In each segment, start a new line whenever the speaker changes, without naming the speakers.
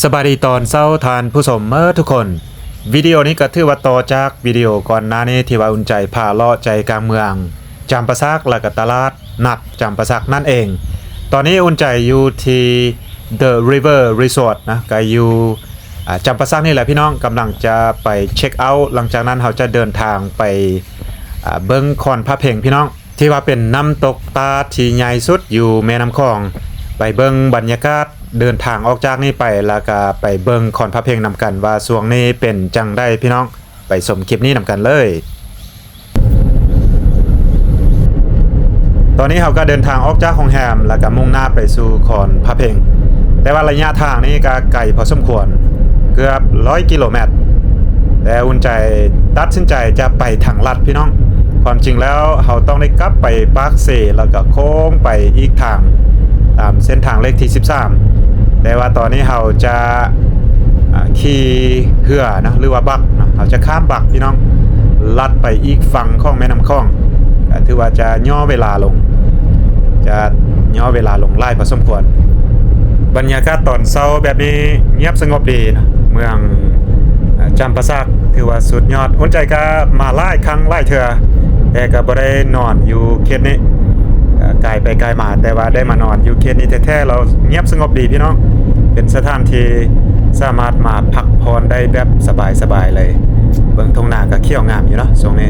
สบายดีตอนเช้าทานผู้ชมทุกคนวิดีโอนี้ก็ถือว่าต่อจากวิดีโอก่อนหน้านี้ที่ว่าอุ่นใจพาเลาะใจกลางเมืองจำปาสักและก็ตลาดนัดจำปาสักนั่นเองตอนนี้อุ่นใจอยู่ที่ The River Resort นะก็อยู่จำปาสักนี่แหละพี่น้องกำลังจะไปเช็คเอาท์หลังจากนั้นเราจะเดินทางไปเบิ้งคอนพระเพ่งพี่น้องที่ว่าเป็นน้ำตกตาที่ใหญ่สุดอยู่แม่น้ำคลองไปเบิ้งบรรยากาศเดินทางออกจากนี่ไปแล้วก็ไปเบิ้งคอนพระเพ่งนำกันว่าช่วงนี้เป็นจังได้พี่น้องไปชมคลิปนี้นำกันเลยตอนนี้เราก็เดินทางออกจากโรงแรมแล้วก็มุ่งหน้าไปสู่คอนพระเพ่งแต่ว่าระยะทางนี้ก็ไกลพอสมควรเกือบ100 กิโลเมตรแต่อุ่นใจตัดสินใจจะไปทางลัดพี่น้องความจริงแล้วเราต้องได้กลับไปปากเซแล้วก็โค้งไปอีกทางตามเส้นทางเลขที่13แต่ว่าตอนนี้เราจะขี่เรือนะหรือว่าบักนะเราจะข้ามบักพี่น้องลัดไปอีกฝั่งของแม่น้ำคลองถือว่าจะย่อเวลาลงไล่พอสมควรบรรยากาศตอนเช้าแบบนี้เงียบสงบดีนะเมืองจำปาสักถือว่าสุดยอดอุ่นใจก็มาไล่ครั้งไล่เถื่อแต่ก็บ่ได้นอนอยู่เขตนี้ไกลไปไกลมาแต่ว่าได้มานอนอยู่เขตนี้แท้ๆเราเงียบสงบดีพี่น้องเป็นสถานที่สามารถมาพักผ่อนได้แบบสบายๆเลยเบิ่งทุ่งนาก็เขียวงามอยู่เนาะช่วงนี้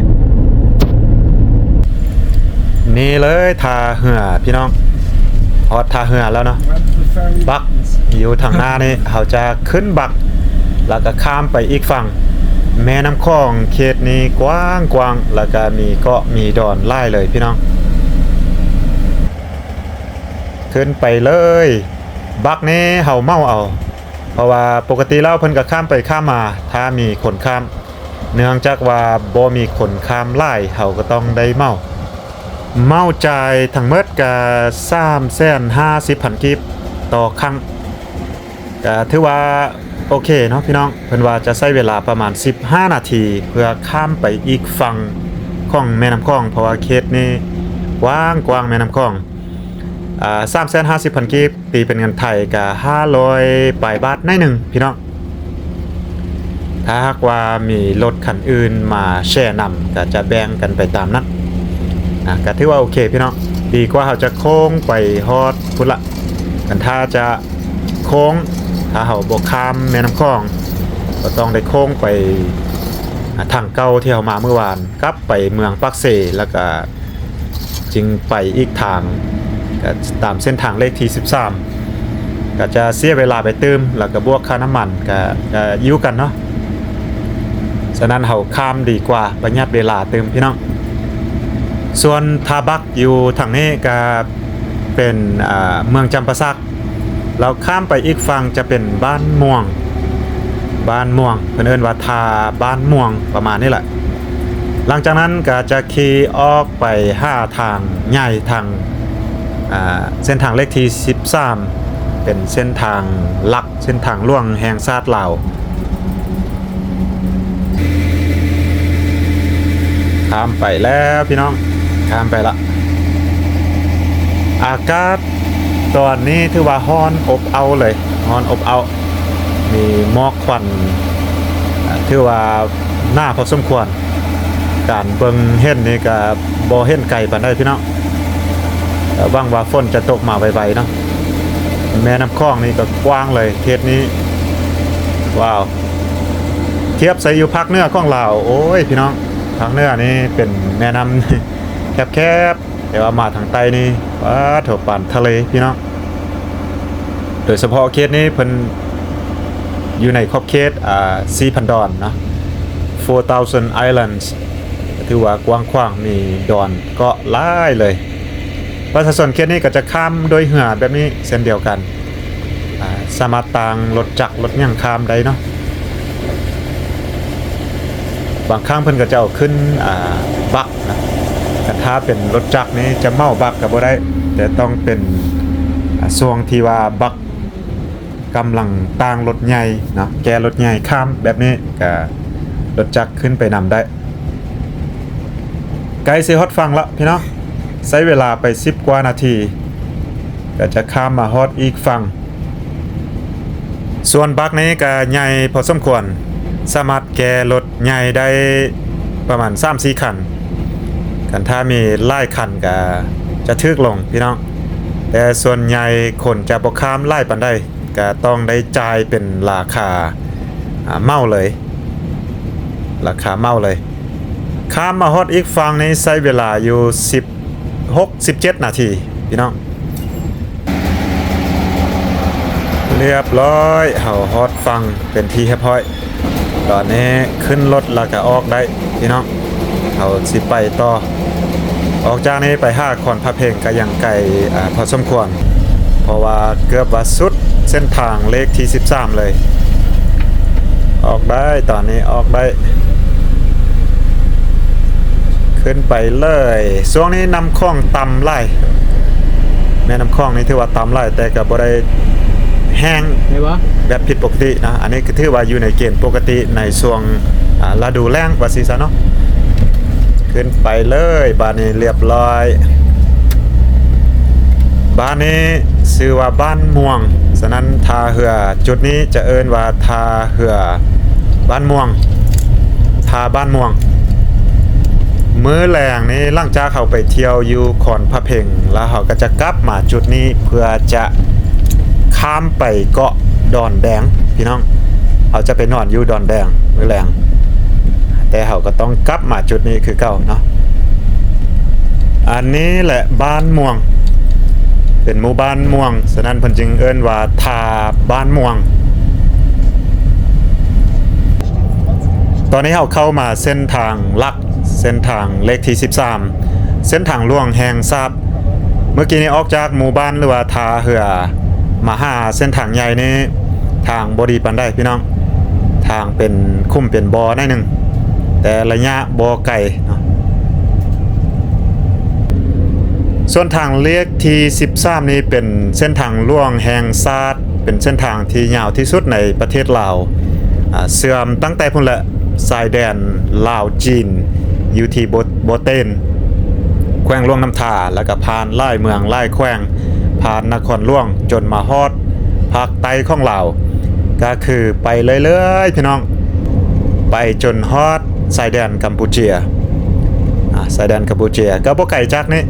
นี่เลยท่าเรือพี่น้องฮอดท่าเรือแล้วเนาะบักอยู่ทางหน้านี่เขาจะขึ้นบักแล้วก็ข้ามไปอีกฝั่งแม่น้ำคลองเขตนี้กว้างแล้วก็มีเกาะมีดอนไล่เลยพี่น้องขึ้นไปเลยบักนี้เฮาเมาเอาเพราะว่าปกติแล้วเพิ่นก็ข้ามไปข้ามมาถ้ามีคนข้ามเนื่องจากว่าบ่มีคนข้ามไล่เฮาก็ต้องได้เมาจ่ายทั้งหมดก็350,000 กีบต่อครั้งก็ถือว่าโอเคเนาะพี่น้องเพิ่นว่าจะใช้เวลาประมาณ15 นาทีเพื่อข้ามไปอีกฝั่งของแม่น้ำคลองเพราะว่าเขตนี้กว้างแม่น้ำคลอง350,000 กีบตีเป็นเงินไทยก็500 ปลายบาทในหนึ่งพี่น้องถ้าหากว่ามีรถคันอื่นมาแช่นำก็จะแบ่งกันไปตามนั้นก็ถือว่าโอเคพี่น้องดีกว่าเราจะโค้งไปฮอดพุ่นละกันถ้าจะโค้งถ้าเราบ่ข้ามแม่น้ำคลองก็ต้องได้โค้งไปทางเก่าที่เรามาเมื่อวานกลับไปเมืองปากเซแล้วก็จึงไปอีกทางก็ตามเส้นทางเลขที่13ก็จะเสียเวลาไปเติมแล้วก็บวกค่าน้ำมันก็ยิ้วกันเนาะฉะนั้นเราข้ามดีกว่าประหยัดเวลาเติมพี่น้องส่วนทาบักอยู่ทางนี้ก็เป็นเมืองจำปาสักเราข้ามไปอีกฝั่งจะเป็นบ้านม่วงเพิ่นเอิ้นว่าทาบ้านม่วงประมาณนี้แหละหลังจากนั้นก็จะขี่ออกไป5ทางใหญ่ทางเส้นทางเลขที่13เป็นเส้นทางหลักเส้นทางล่วงแห่งชาติลาวข้ามไปแล้วพี่น้องข้ามไปละอากาศตอนนี้ถือว่าร้อนอบอ้าวเลยร้อนอบอ้าวมีหมอกควันถือว่าหน้าพอสมควรการเบิ่งเห็นนี่ก็บ่เห็นไกลปานใดพี่น้องหวังว่าฝนจะตกมาไวๆเนาะแม่น้ำคลองนี่ก็กว้างเลยเขตนี้ว้าวเทียบใส่อยู่ภาคเหนือของลาวโอ้ยพี่น้องภาคเหนือนี่เป็นแม่น้ำแคบๆแต่ว่ามาทางใต้นี่ว้าเถาปานทะเลพี่น้องโดยเฉพาะเขตนี้เพิ่นอยู่ในขอบเขต4,000 ดอนนะ4,000 islands ถือว่ากว้างขวางมีดอนเกาะหลายเลยประชาชนเขตนี้ก็จะข้ามโดยเรือแบบนี้เส้นเดียวกันสามารถต่างรถจักรรถย่างข้ามได้เนาะบางครั้งเพิ่นก็จะเอาขึ้นบักนะแต่ถ้าเป็นรถจักรนี้จะเมาบักก็บ่ได้แต่ต้องเป็นช่วงที่ว่าบักกำลังต่างรถใหญ่นะแกรถใหญ่ข้ามแบบนี้ก็รถจักรขึ้นไปนำได้ไกลสิฮอดฟังละพี่น้องใช้เวลาไป10 กว่านาทีก็จะข้ามมาฮอดอีกฝั่ง ส่วนบักนี้ก็ใหญ่พอสมควรสามารถแก่รถใหญ่ได้ประมาณ 3-4 คันกันถ้ามีหลายคันก็จะทึกลงพี่น้องแต่ส่วนใหญ่คนจะบ่ข้ามหลายปานใดก็ต้องได้จ่ายเป็นราคาเมาเลยราคาเมาเลยข้ามมาฮอดอีกฝั่งนี้ใช้เวลาอยู่16-17 นาทีพี่น้องเรียบร้อยเฮาฮอดฟังเป็นที่เรียบร้อยตอนนี้ขึ้นรถแล้วก็ออกได้พี่น้องเฮาสิไปต่อออกจากนี้ไป5คอนพระเพลงก็ยังไกลพอสมควรเพราะว่าเกือบว่าสุดเส้นทางเลขที่13เลยออกได้ตอนนี้ออกได้ขึ้นไปเลยช่วงนี้น้ำคลองต่ำไล่แม่น้ำคลองนี่ถือว่าต่ำไล่แต่ก็บ่ได้แห้งแบบผิดปกตินะอันนี้คือถือว่าอยู่ในเกณฑ์ปกติในช่วงฤดูแล้งว่าสิซะเนาะขึ้นไปเลยบ้านนี้เรียบร้อยบ้านนี้ชื่อว่าบ้านม่วงฉะนั้นท่าเรือจุดนี้จะเอิ้นว่าท่าเรือบ้านม่วงท่าบ้านม่วงมื้อแรงนี้หลังจากเขาไปเที่ยวอยู่ขอนพระเพ็งแล้วเขาก็จะกลับมาจุดนี้เพื่อจะข้ามไปเกาะดอนแดงพี่น้องเขาจะไปนอนอยู่ดอนแดงมื้อแรงแต่เขาก็ต้องกลับมาจุดนี้คือเก่าเนาะอันนี้แหละบ้านม่วงเป็นหมู่บ้านม่วงฉะนั้นเพิ่นจึงเอิ้นว่าทาบ้านม่วงตอนนี้เราเข้ามาเส้นทางลักเส้นทางเลขที่13เส้นทางล่วงแห่งทรัพย์เมื่อกี้นี้ออกจากหมู่บ้านหรือว่าทาเหือมาหาเส้นทางใหญ่นี้ทางบ่ดีปานใดพี่น้องทางเป็นคุ้มเป็นบ่อหน่อยนึงแต่ระยะบ่ไกลเนาะส่วนทางเลขที่13นี้เป็นเส้นทางล่วงแห่งซาดเป็นเส้นทางที่ยาวที่สุดในประเทศลาวเสื่อมตั้งแต่พุ่นละชายแดนลาวจีนอยู่ที่โบเตนแขวงหลวงน้ำทาแล้วก็ผ่านไล่เมืองไล่แขวงผ่านนครหลวงจนมาฮอดภาคใต้ของลาวก็คือไปเรื่อยๆพี่น้องไปจนฮอดชายแดนกัมพูเชียชายแดนกัมพูเชียก็บ่ไกลจากนี้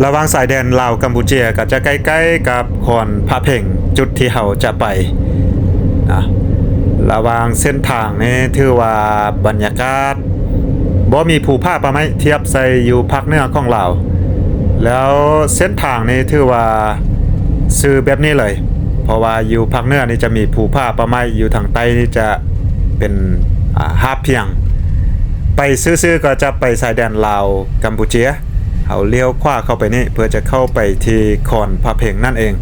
ระหว่างสายแดนลาวกัมพูเชียก็จะใกล้ๆกับขอนพระเพ่งจุดที่เราจะไประหว่างเส้นทางนี้ถือว่าบรรยากาศบ่มีภูผาปะไหมเทียบใส่อยู่ภาคเหนือของลาวแล้วเส้นทางนี้ถือว่าซื่อแบบนี้เลยเพราะว่าอยู่ภาคเหนือนี่จะมีภูผาปะไหมอยู่ทางใต้นี่จะเป็นหาบเพียงไปซื่อๆก็จะไปชายแดนลาวกัมพูเชียเอาเลี้ยวขวาเข้าไปนี่เพื่อจะเข้าไปที่ขอนพระเพ่งนั่นเอง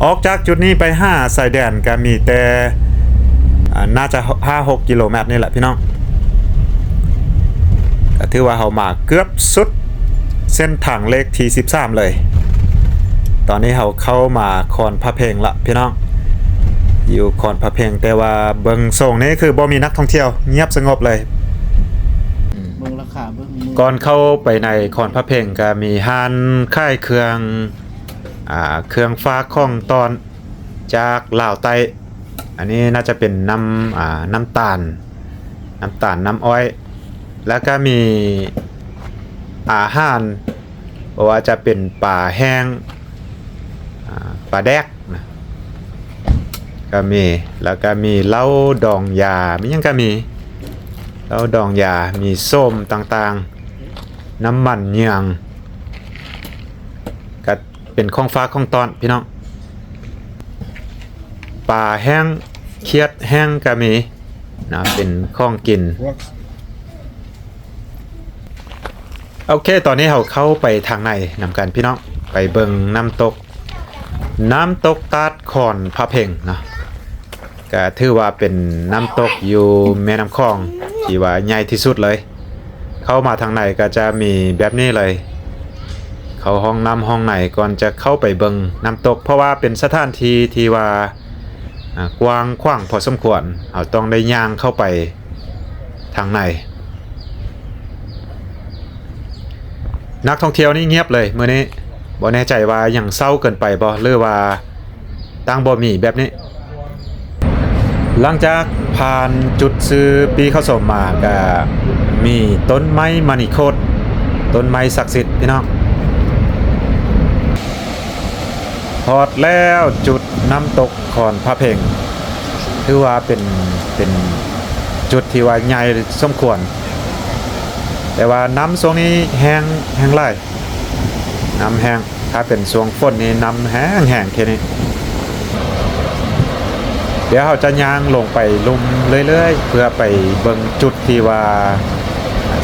ออกจากจุดนี้ไป5ชายแดนก็มีแต่น่าจะ 5-6 กิโลเมตรนี่แหละพี่น้องก็ถือว่าเรามาเกือบสุดเส้นทางเลขที่13เลยตอนนี้เราเข้ามาขอนพระเพ่งละพี่น้องอยู่ขอนพระเพ่งแต่ว่าเบิ่งส่งนี้คือบ่มีนักท่องเที่ยวเงียบสงบเลย
เบิ่งราคาเบิ่ง
ก่อนเข้าไปในขอนพระเพ่งก็มีห้านค่ายเครื่องฟ้าข้องตอนจากลาวใต้อันนี้น่าจะเป็นน้ำตาลน้ำอ้อยแล้วก็มีอาหารเพราะว่าจะเป็นปลาแห้งปลาแดกนะก็มีแล้วก็มีเหล้าดองยามียังก็มีเหล้าดองยามีส้มต่างๆน้ำมันเยืองก็เป็นของฟ้าของตอนพี่น้องปลาแห้งเคียดแห้งก็มีนะเป็นของกินโอเคตอนนี้เราเข้าไปทางในนำกันพี่น้องไปเบิ่งน้ำตกตาดขอนพระเพ่งเนาะก็ถือว่าเป็นน้ำตกอยู่แม่น้ำคลองที่ว่าใหญ่ที่สุดเลยเข้ามาทางในก็จะมีแบบนี้เลยเข้าห้องไหนก่อนจะเข้าไปเบิ่งน้ำตกเพราะว่าเป็นสถานที่ที่ว่ากว้างขวางพอสมควรเราต้องได้ย่างเข้าไปทางในนักท่องเที่ยวนี่เงียบเลยมื้อนี้บ่แน่ใจว่ายังเศร้าเกินไปบ่หรือว่าตั้งบ่มีแบบนี้ หลังจากผ่านจุดซื้อปีเข้าสมมาก็มีต้นไม้มณีโคตต้นไม้ศักดิ์สิทธิ์พี่น้องพอดแล้วจุดน้ำตกขอนพระเพ่งถือว่าเป็นจุดที่ว่าใหญ่สมควรแต่ว่าน้ำช่วงนี้แห้งไล่น้ำแห้งถ้าเป็นช่วงฝนนี่น้ำแห้งแค่นี้เดี๋ยวเราจะย่างลงไปลุ่มเรื่อยๆเพื่อไปเบิ่งจุดที่ว่า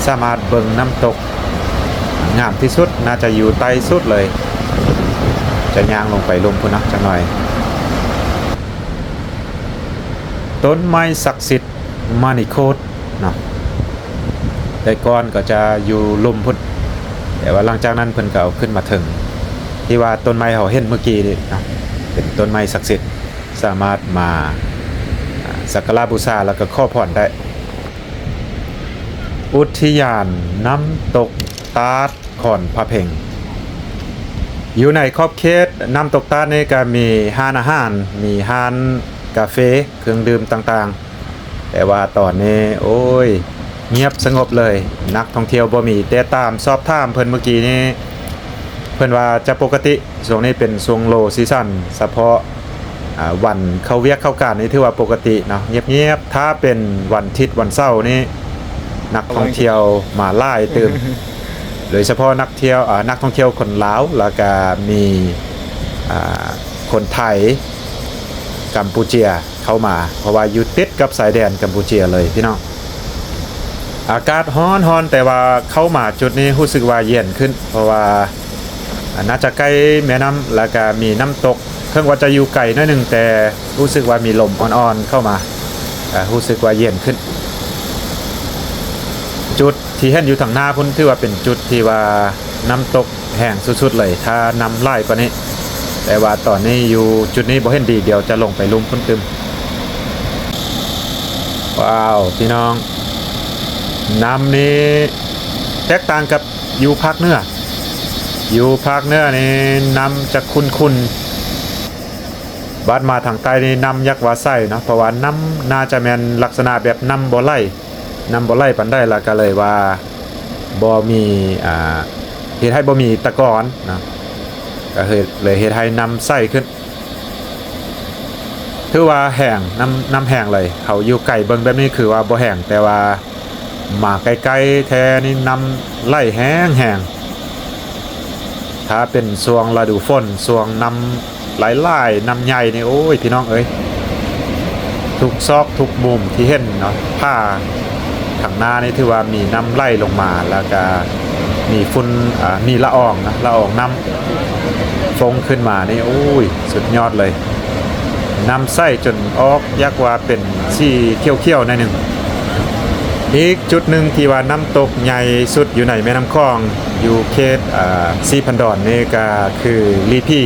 สามารถเบิ่งน้ำตกงามที่สุดน่าจะอยู่ใต้สุดเลยจะย่างลงไปลุ่มพุ่นนะจังหน่อยต้นไม้ศักดิ์สิทธิ์มานิโคตเนาะแต่ก่อนก็จะอยู่ลุ่มพุ่นแต่ว่าหลังจากนั้นเพิ่นก็เอาขึ้นมาถึงที่ว่าต้นไม้เขาเห็นเมื่อกี้นี่เนาะเป็นต้นไม้ศักดิ์สิทธิ์สามารถมาสักการะบูชาแล้วก็ขอพรได้อุทยานน้ำตกตาดขอนพระเพ่งอยู่ในขอบเขตน้ำตกตาดนี่ก็มีห้านอาหารมีห้านกาแฟเครื่องดื่มต่างๆแต่ว่าตอนนี้โอ้ยเงียบสงบเลยนักท่องเที่ยวบ่มีแต่ตามสอบถามเพิ่นเมื่อกี้นี้เพิ่นว่าจะปกติช่วงนี้เป็นช่วงโลซีซั่นเฉพาะวันเข้าเวียกเข้าการนี่ถือว่าปกติเนาะเงียบๆถ้าเป็นวันอาทิตย์วันเสาร์นี่นักท่องเที่ยวมาหลายตื่มโดยเฉพาะนักท่องเที่ยวคนลาวแล้วก็มีคนไทยกัมพูเชียเข้ามาเพราะว่าอยู่ติดกับสายแดนกัมพูเชียเลยพี่น้องอากาศร้อนแต่ว่าเข้ามาจุดนี้รู้สึกว่าเย็นขึ้นเพราะว่าน่าจะใกล้แม่น้ำแล้วก็มีน้ำตกเพิ่งว่าจะอยู่ไกลนิดนึงแต่รู้สึกว่ามีลมอ่อนๆเข้ามารู้สึกว่าเย็นขึ้นจุดที่เห็นอยู่ทางหน้าพุ่นถือว่าเป็นจุดที่ว่าน้ำตกแห้งสุดๆเลยถ้าน้ำไหลกว่านี้แต่ว่าตอนนี้อยู่จุดนี้บ่เห็นดีเดี๋ยวจะลงไปลุ่มพุ่นตึมว้าวพี่น้องน้ำนี้แตกต่างกับอยู่ภาคเหนือนี่น้ำจะขุ่นๆบัดมาทางใต้นี่น้ำยักษ์ว่าไส้เนาะเพราะว่าน้ำน่าจะแม่นลักษณะแบบน้ำบ่ไหลปานใดล่ะก็เลยว่าบ่มีเฮ็ดให้บ่มีตะกอนนะก็เลยเฮ็ดให้น้ำใสขึ้นถือว่าแห้งน้ำแห้งเลยเขาอยู่ไกลเบิ่งแบบนี้คือว่าบ่แห้งแต่ว่ามาไกลๆแท้นี่น้ำไหลแห้งถ้าเป็นช่วงฤดูฝนช่วงน้ำไหลๆน้ำใหญ่นี่โอ้ยพี่น้องเอ้ยทุกซอกทุกมุมที่เห็นเนาะผ้าข้างหน้านี่ถือว่ามีน้ำไหลลงมาแล้วก็มีฝุ่นมีละอองน้ำฟงขึ้นมานี่โอ้ยสุดยอดเลยน้ำใสจนออกยักว่าเป็นสีเขียวๆหน่อยนึงอีกจุดหนึ่งที่ว่าน้ำตกใหญ่สุดอยู่ในแม่น้ำคลองอยู่เขตซีพันดอนนี่ก็คือลีพี่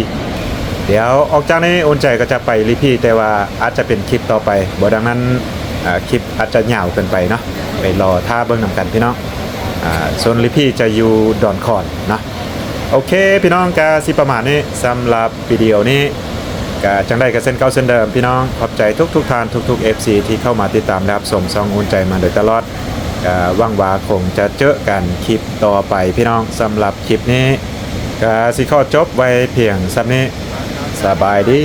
เดี๋ยวออกจากนี้โอนใจก็จะไปลีพี่แต่ว่าอาจจะเป็นคลิปต่อไปบ่ดังนั้นคลิปอาจจะยาวเกินไปเนาะไปรอท่าเบิ่งนำกันพี่น้องโซนลีพี่จะอยู่ดอนคอนนะโอเคพี่น้องก็สิประมาณนี้สำหรับวิดีโอนี้ก็จังได้กับเส้นเก่าเส้นเดิมพี่น้องขอบใจทุกท่านทุก FC ที่เข้ามาติดตามและรับส่งซองอุ่นใจมาโดยตลอดหวังว่าคงจะเจอกันคลิปต่อไปพี่น้องสำหรับคลิปนี้ก็สิขอจบไว้เพียงซ้ำนี้สบายดี